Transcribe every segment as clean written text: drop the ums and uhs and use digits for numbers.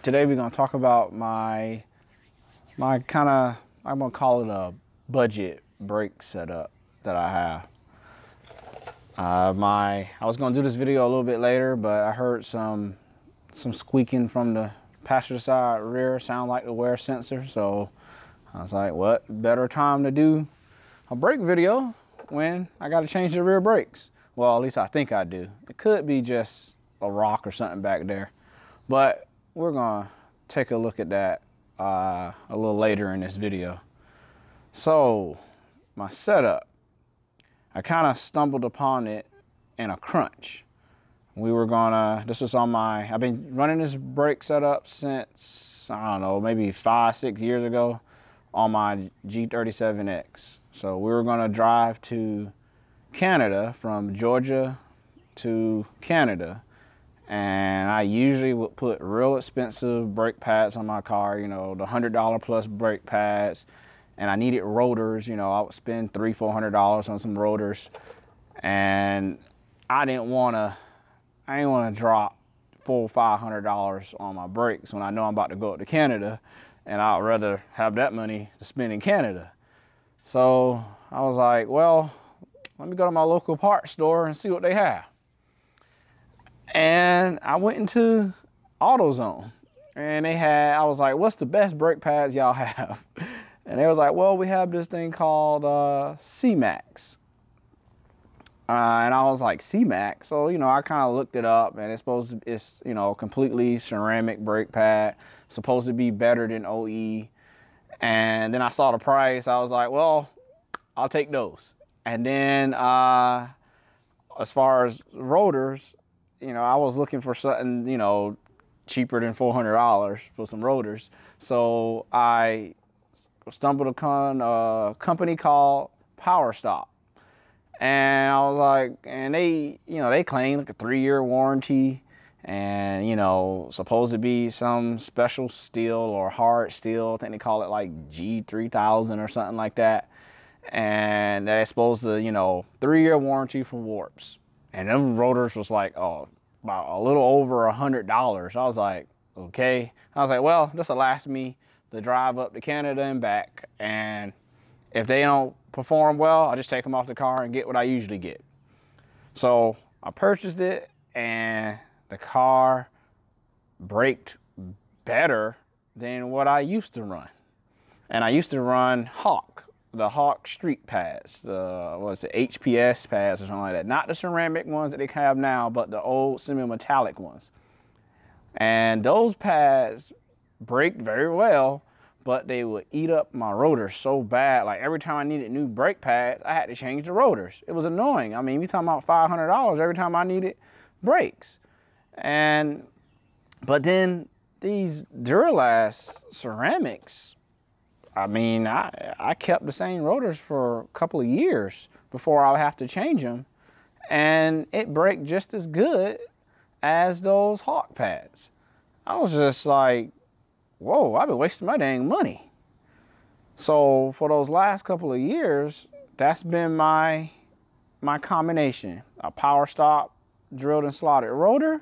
right, today we're gonna talk about my kind of, I'm gonna call it a budget brake setup that I have. I was gonna do this video a little bit later, but I heard some squeaking from the passenger side rear, sound like the wear sensor. So I was like, what better time to do a brake video when I got to change the rear brakes? Well, at least I think I do. It could be just a rock or something back there, but we're gonna take a look at that a little later in this video. So my setup, I kind of stumbled upon it in a crunch. This was on I've been running this brake setup since, I don't know, maybe 5-6 years ago on my G37X. So we were gonna drive to Canada, from Georgia to Canada. And I usually would put real expensive brake pads on my car, you know, the $100 plus brake pads. And I needed rotors, you know, I would spend $300-400 on some rotors. And I didn't want to drop $400-500 on my brakes when I know I'm about to go up to Canada, and I'd rather have that money to spend in Canada. So I was like, well, let me go to my local parts store and see what they have. And I went into AutoZone, and I was like, what's the best brake pads y'all have? And they was like, well, we have this thing called C-Max. And I was like, C-Max? So, you know, I kind of looked it up, and it's, you know, completely ceramic brake pad, supposed to be better than OE. And then I saw the price. I was like, well, I'll take those. And then as far as rotors, you know, I was looking for something, you know, cheaper than $400 for some rotors. So I stumbled upon a company called Power Stop. And I was like, and they, you know, they claim like a 3-year warranty, and, you know, supposed to be some special steel or hard steel. I think they call it like G3000 or something like that. And they're supposed to, you know, 3-year warranty for warps. And them rotors was like, oh, about a little over $100. I was like, okay. I was like, well, this will last me the drive up to Canada and back. And if they don't perform well, I'll just take them off the car and get what I usually get. So I purchased it, and the car braked better than what I used to run. And I used to run the Hawk street pads, the HPS pads or something like that. Not the ceramic ones that they have now, but the old semi-metallic ones. And those pads braked very well, but they would eat up my rotors so bad. Like every time I needed new brake pads, I had to change the rotors. It was annoying. I mean, we talking about $500 every time I needed brakes. But then these Duralast ceramics, I mean, I kept the same rotors for a couple of years before I would have to change them, and it braked just as good as those Hawk pads. I was just like, whoa, I've been wasting my dang money. So for those last couple of years, that's been my combination: a Power Stop drilled and slotted rotor,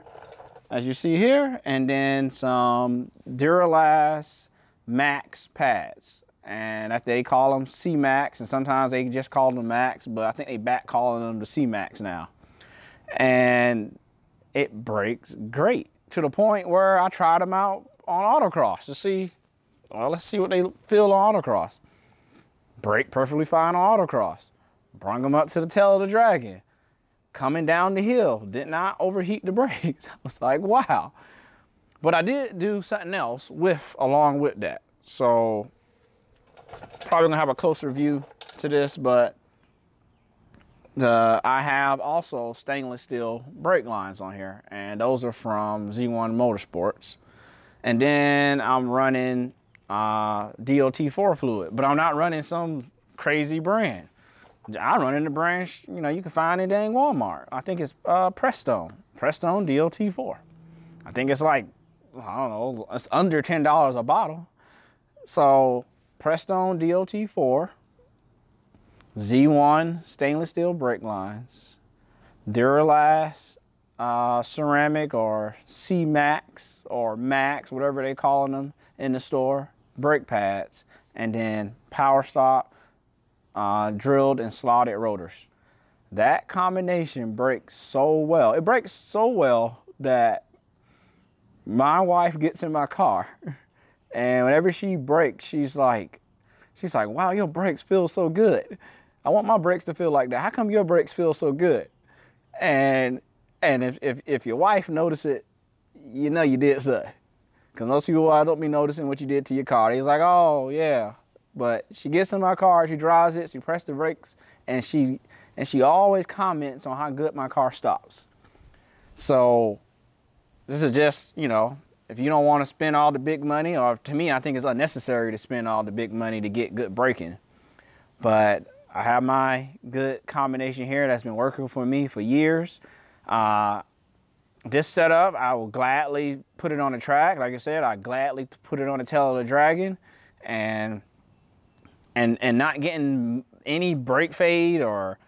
as you see here, and then some Duralast Max pads. And they call them C-Max, and sometimes they just call them Max, but I think they back calling them the C-Max now. And it brakes great, to the point where I tried them out on autocross to see, well, let's see what they feel on autocross. Brake perfectly fine on autocross. Brought them up to the tail of the Dragon. Coming down the hill, did not overheat the brakes. I was like, wow. But I did do something else along with that. So probably gonna have a closer view to this, but I have also stainless steel brake lines on here, and those are from Z1 Motorsports. And then I'm running DOT4 fluid, but I'm not running some crazy brand. I'm running the brand, you know, you can find it in Walmart. I think it's Prestone DOT4. I think it's like, I don't know, it's under $10 a bottle. So Prestone DOT4, Z1 stainless steel brake lines, Duralast ceramic or C-Max or Max, whatever they calling them in the store, brake pads, and then power stop, drilled and slotted rotors. That combination breaks so well. It breaks so well that my wife gets in my car, and whenever she brakes, she's like, wow, your brakes feel so good. I want my brakes to feel like that. How come your brakes feel so good? And if your wife notice it, you know you did something. Because most people, I don't be noticing what you did to your car. He's like, oh yeah. But she gets in my car, she drives it, she presses the brakes, and she always comments on how good my car stops. So this is just, you know, if you don't want to spend all the big money, or to me, I think it's unnecessary to spend all the big money to get good braking. But I have my good combination here that's been working for me for years. This setup, I will gladly put it on the track. Like I said, I gladly put it on the tail of the Dragon, and not getting any brake fade or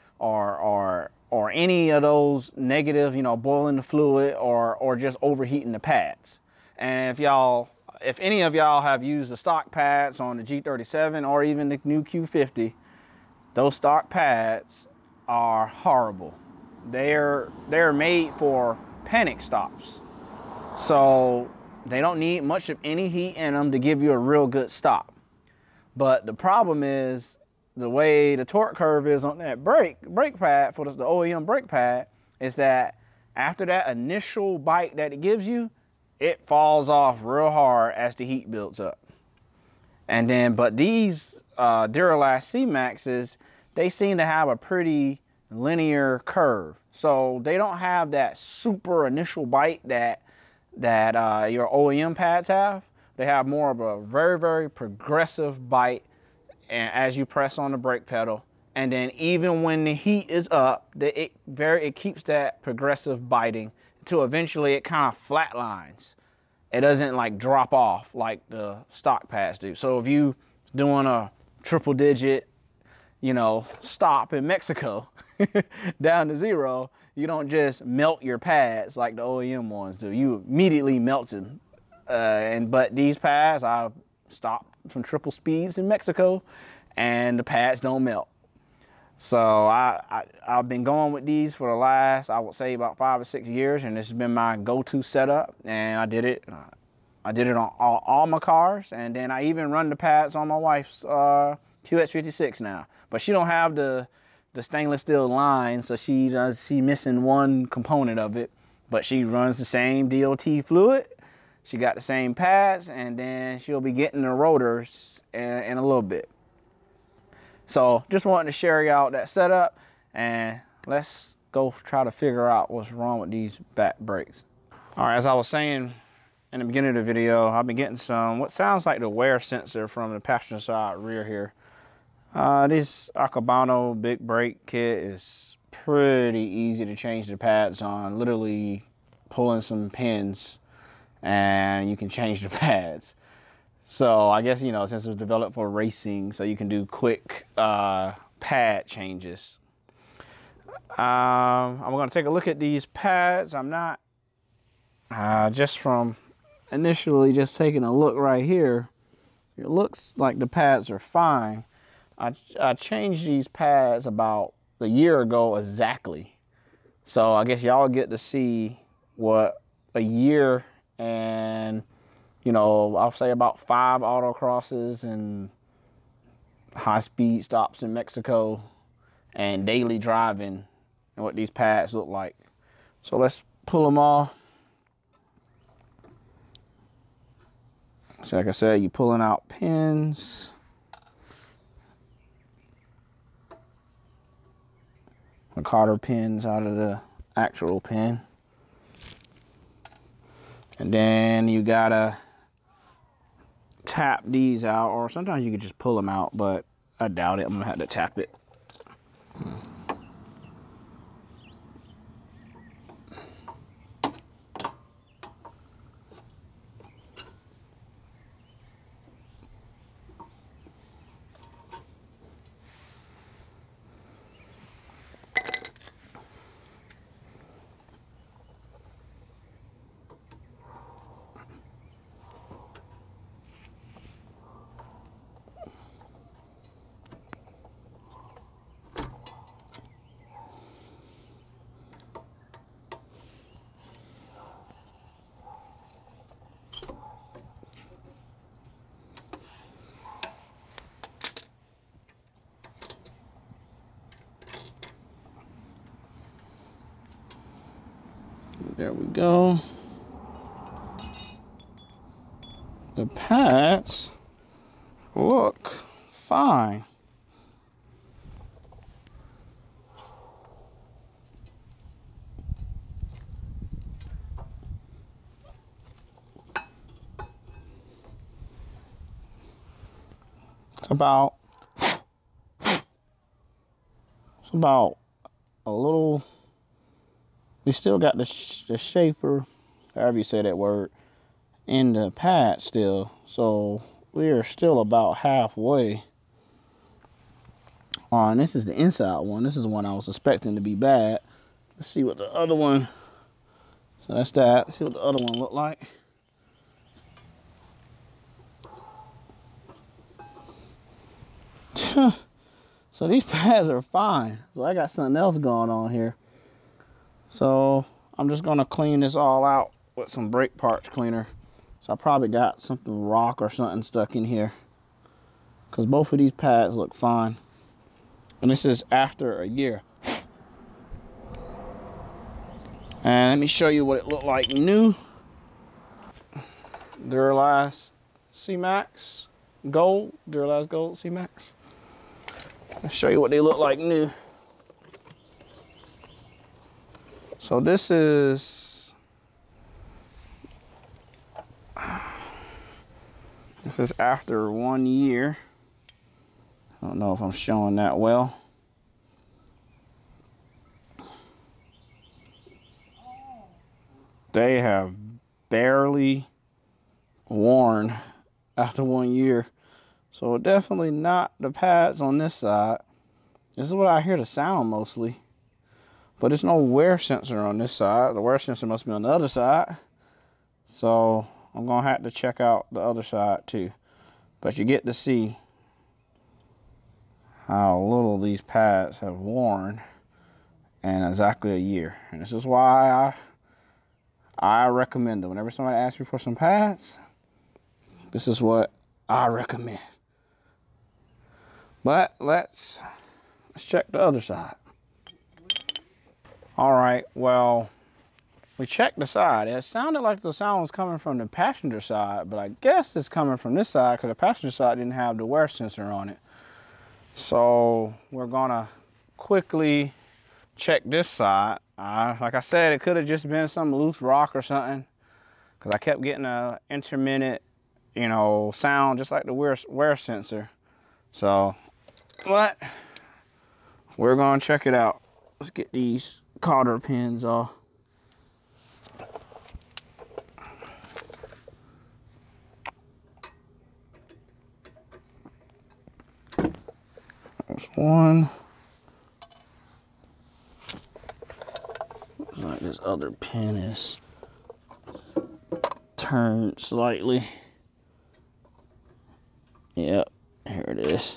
any of those negative, you know, boiling the fluid or just overheating the pads. And if any of y'all have used the stock pads on the G37 or even the new Q50, those stock pads are horrible. They're made for panic stops. So they don't need much of any heat in them to give you a real good stop. But the problem is the way the torque curve is on that brake pad for the OEM brake pad is that after that initial bite that it gives you, it falls off real hard as the heat builds up. And then, but these Duralast C-Maxes, they seem to have a pretty linear curve. So they don't have that super initial bite that your OEM pads have. They have more of a very, very progressive bite and as you press on the brake pedal. And then even when the heat is up, it keeps that progressive biting until eventually it kind of flatlines. It doesn't like drop off like the stock pads do. So if you doing a triple digit, you know, stop in Mexico down to zero, you don't just melt your pads like the OEM ones do. You immediately melt them. But these pads, I stopped from triple speeds in Mexico, and the pads don't melt. So I've been going with these for the last, I would say, about 5 or 6 years, and this has been my go-to setup. And I did it on all my cars, and then I even run the pads on my wife's QX56 now. But she don't have the stainless steel line, so she's missing one component of it. But she runs the same DOT fluid. She got the same pads, and then she'll be getting the rotors in a little bit. So just wanted to share y'all that setup, and let's go try to figure out what's wrong with these back brakes. All right, as I was saying in the beginning of the video, I've been getting what sounds like the wear sensor from the passenger side rear here. This Akabano big brake kit is pretty easy to change the pads on. Literally pulling some pins and you can change the pads. So I guess, you know, since it was developed for racing, so you can do quick pad changes. I'm gonna take a look at these pads. I'm not, just from initially just taking a look right here, it looks like the pads are fine. I changed these pads about a year ago exactly. So I guess y'all get to see what a year and, you know, I'll say about 5 autocrosses and high-speed stops in Mexico and daily driving and what these pads look like. So let's pull them off. So like I said, you're pulling out pins. The cotter pins out of the actual pin. And then you gotta tap these out, or sometimes you could just pull them out, but I doubt it. I'm gonna have to tap it. There we go. The pads look fine. It's about a little. We still got the shafer, however you say that word, in the pad still, so we are still about halfway. And this is the inside one. This is the one I was expecting to be bad. Let's see what the other one. So that's that. Let's see what the other one looked like. So these pads are fine. So I got something else going on here. So I'm just gonna clean this all out with some brake parts cleaner. So I probably got something rock or something stuck in here, because both of these pads look fine. And this is after a year. And let me show you what it looked like new. Duralast C-Max Gold. Duralast Gold C-Max. I'll show you what they look like new. So this is after 1 year. I don't know if I'm showing that well. They have barely worn after 1 year. So definitely not the pads on this side. This is what I hear the sound mostly. But there's no wear sensor on this side. The wear sensor must be on the other side. So I'm gonna have to check out the other side too. But you get to see how little these pads have worn in exactly a year. And this is why I recommend them. Whenever somebody asks me for some pads, this is what I recommend. But let's check the other side. All right, well, we checked the side. It sounded like the sound was coming from the passenger side, but I guess it's coming from this side because the passenger side didn't have the wear sensor on it. So we're gonna quickly check this side. Like I said, it could have just been some loose rock or something, because I kept getting a intermittent, you know, sound just like the wear sensor. So, but we're gonna check it out. Let's get these cotter pins off. There's one. Looks like this other pin is turned slightly. Yep, here it is.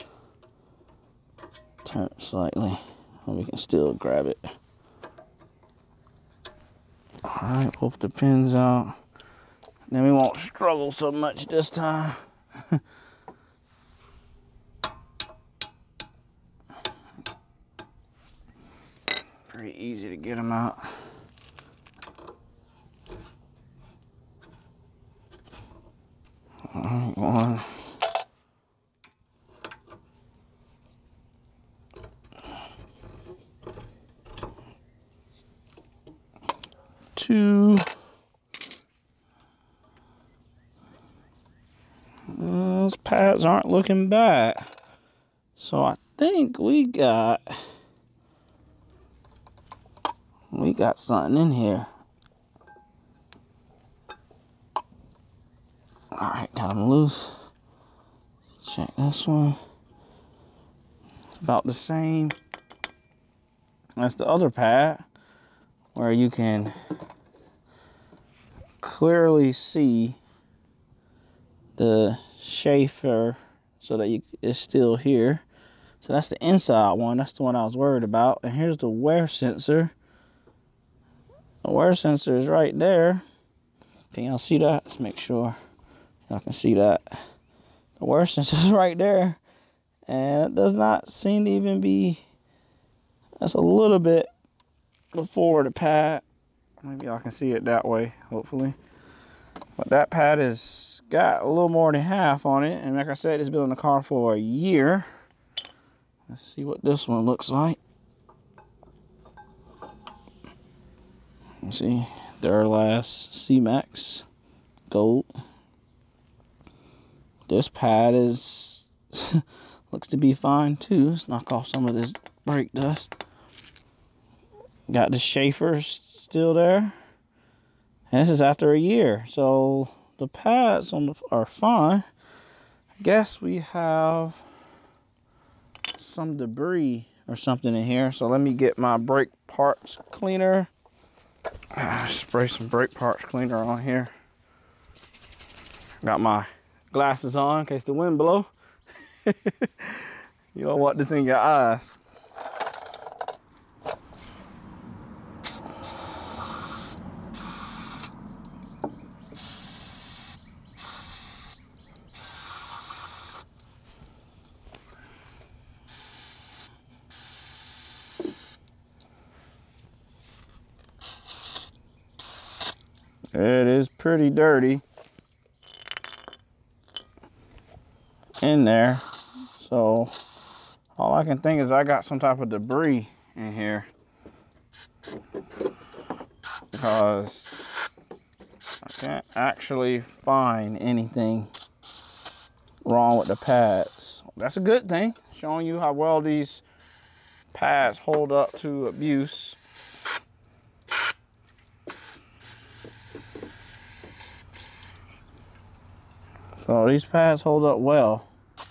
Turn it slightly, and we can still grab it. All right, pull the pins out. Then we won't struggle so much this time. Pretty easy to get them out. All right, one. Two. Those pads aren't looking bad. So I think we got something in here. All right, got them loose. Check this one. It's about the same as the other pad, where you can clearly see the shafer so that it's still here. So that's the inside one. That's the one I was worried about. And here's the wear sensor. The wear sensor is right there. Can y'all see that? Let's make sure y'all can see that. The wear sensor is right there. And it does not seem to even be, that's a little bit before the pad. Maybe y'all can see it that way, hopefully. But that pad has got a little more than half on it. And like I said, it's been in the car for a year. Let's see what this one looks like. Let's see, Duralast C-Max Gold. This pad is looks to be fine too. Let's knock off some of this brake dust. Got the Schaefer's still there. And this is after a year, so the pads are fine. I guess we have some debris or something in here. So let me get my brake parts cleaner. Spray some brake parts cleaner on here. Got my glasses on in case the wind blow. You don't want this in your eyes. It is pretty dirty in there. So all I can think is I got some type of debris in here because I can't actually find anything wrong with the pads. That's a good thing, showing you how well these pads hold up to abuse. So these pads hold up well. I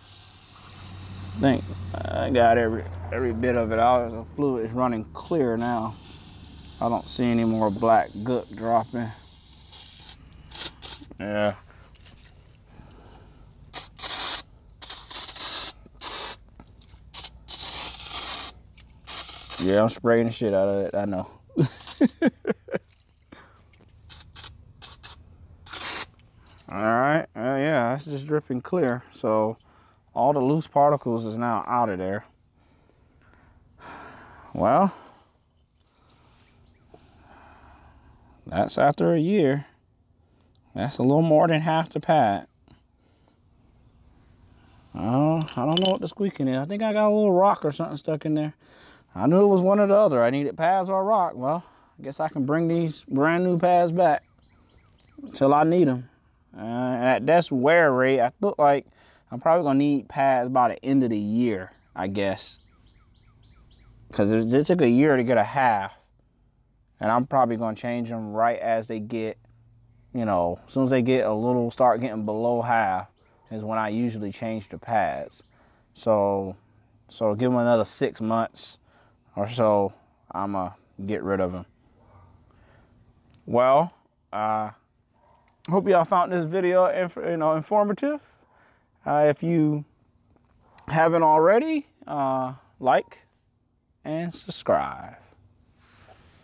think I got every bit of it out. The fluid is running clear now. I don't see any more black gook dropping. Yeah. Yeah, I'm spraying the shit out of it, I know. All right, yeah, it's just dripping clear. So all the loose particles is now out of there. Well, that's after a year. That's a little more than half the pad. Oh, I don't know what the squeaking is. I think I got a little rock or something stuck in there. I knew it was one or the other. I needed pads or rock. Well, I guess I can bring these brand new pads back until I need them. At this wear rate, I look like I'm probably gonna need pads by the end of the year, I guess. Because it took a year to get a half. And I'm probably gonna change them right as they get, you know, as soon as they get a little, start getting below half is when I usually change the pads. So give them another 6 months or so, I'ma get rid of them. Well, hope y'all found this video informative. If you haven't already, like and subscribe.